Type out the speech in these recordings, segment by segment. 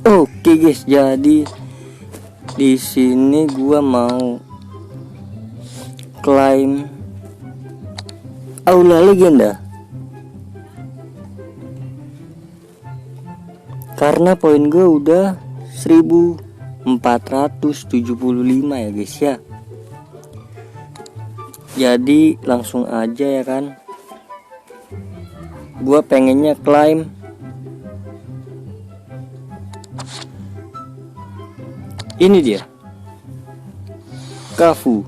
Oke guys, jadi di sini gua mau klaim Aula Legenda karena poin gue udah 1475 ya guys ya. Jadi langsung aja ya kan, gua pengennya klaim ini dia Cafu.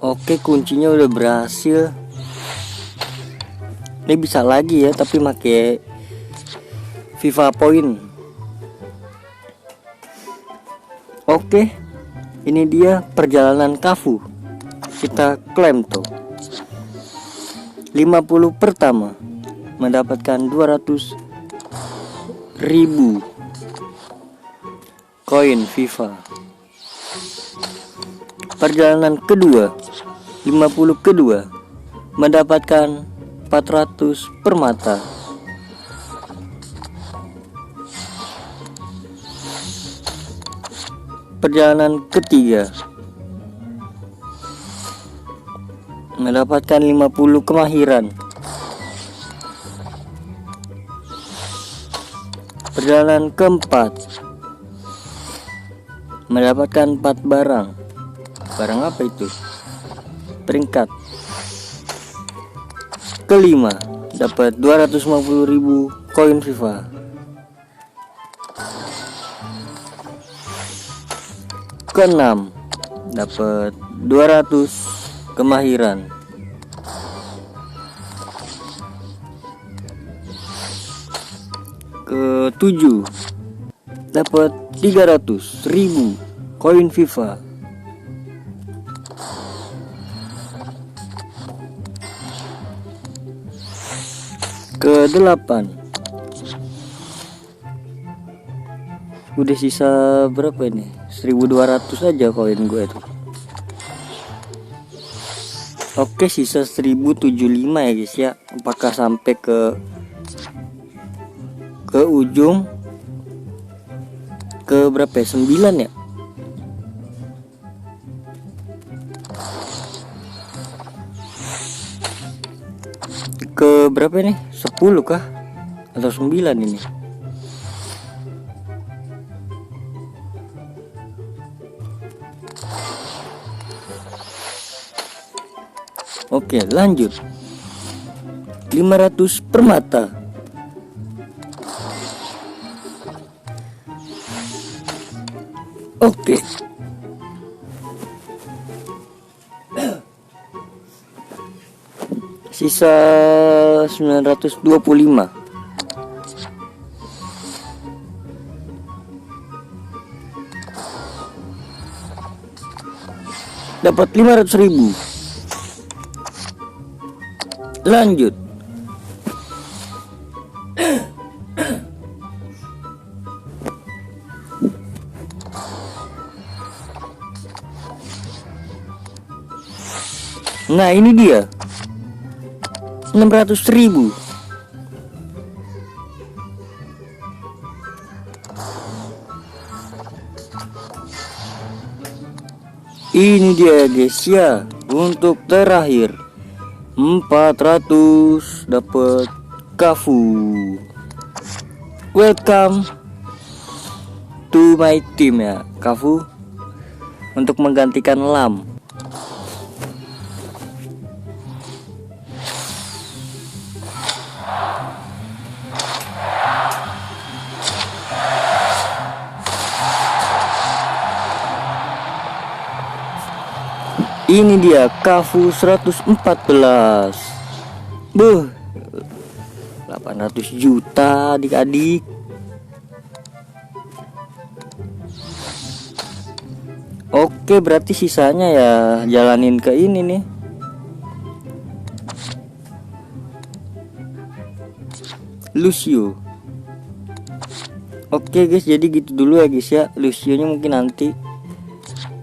Oke, kuncinya udah berhasil. Ini bisa lagi ya, tapi pakai FIFA Point. Oke, ini dia perjalanan Cafu. Kita klaim tuh 50 pertama mendapatkan 200.000 koin FIFA. Perjalanan kedua 50 kedua mendapatkan 400 permata. Perjalanan ketiga mendapatkan 50 kemahiran. Perjalanan keempat mendapatkan 4 barang. Barang apa itu? Peringkat kelima dapat 250.000 koin FIFA. Keenam dapat 200 kemahiran. Ketujuh dapat 300.000 koin FIFA. Kedelapan udah sisa berapa ini? 1200 aja koin gue itu. Oke, sisa 1075 ya guys ya. Apakah sampai ke ujung ke berapa ya? 9 ya? Ke berapa nih? 10 kah? Atau 9 ini? Oke, lanjut. 500 permata. Oke. Sisa 925. Dapat 500.000. Lanjut. Nah, ini dia 600.000. Ini dia guys ya, untuk terakhir 400 dapat Cafu. Welcome to my team ya Cafu, untuk menggantikan Lam. Ini dia Cafu 114. 800 juta adik-adik. Oke, berarti sisanya ya jalanin ke ini nih. Lucio. Oke guys, jadi gitu dulu ya guys ya. Lucio-nya mungkin nanti,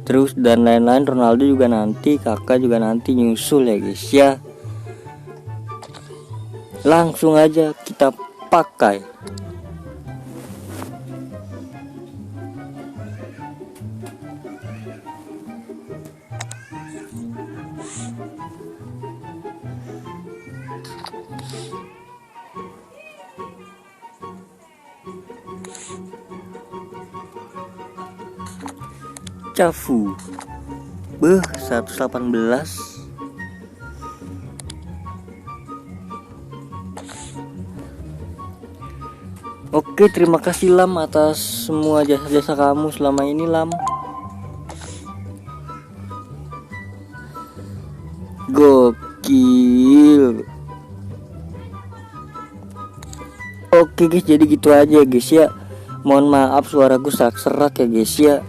terus dan lain-lain. Ronaldo juga nanti, Kakak juga nanti nyusul ya guys ya. Langsung aja kita pakai. Cafu 118. Oke, terima kasih Lam atas semua jasa-jasa kamu selama ini Lam. Gokil. Oke guys, jadi gitu aja guys ya. Mohon maaf suaraku serak-serak ya guys ya.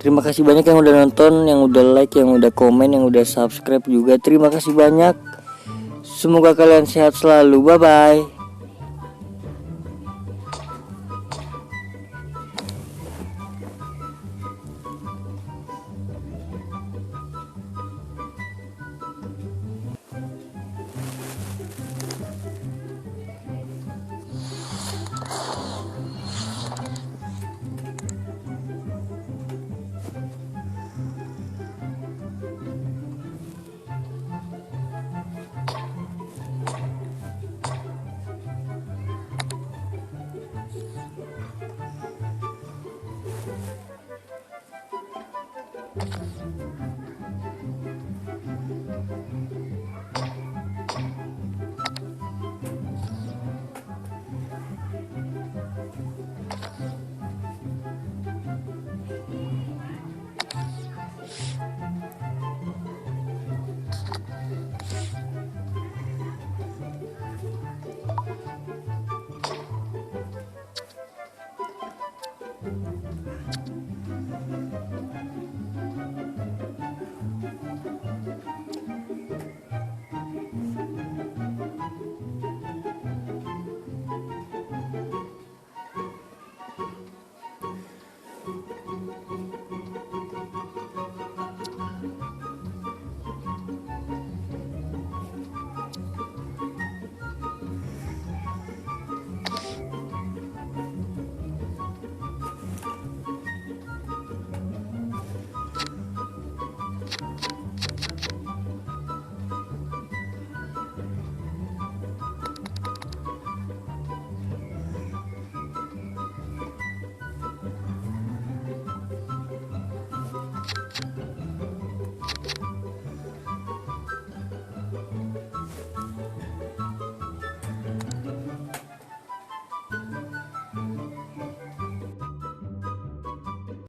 Terima kasih banyak yang udah nonton, yang udah like, yang udah komen, yang udah subscribe juga. Terima kasih banyak. Semoga kalian sehat selalu. Bye bye.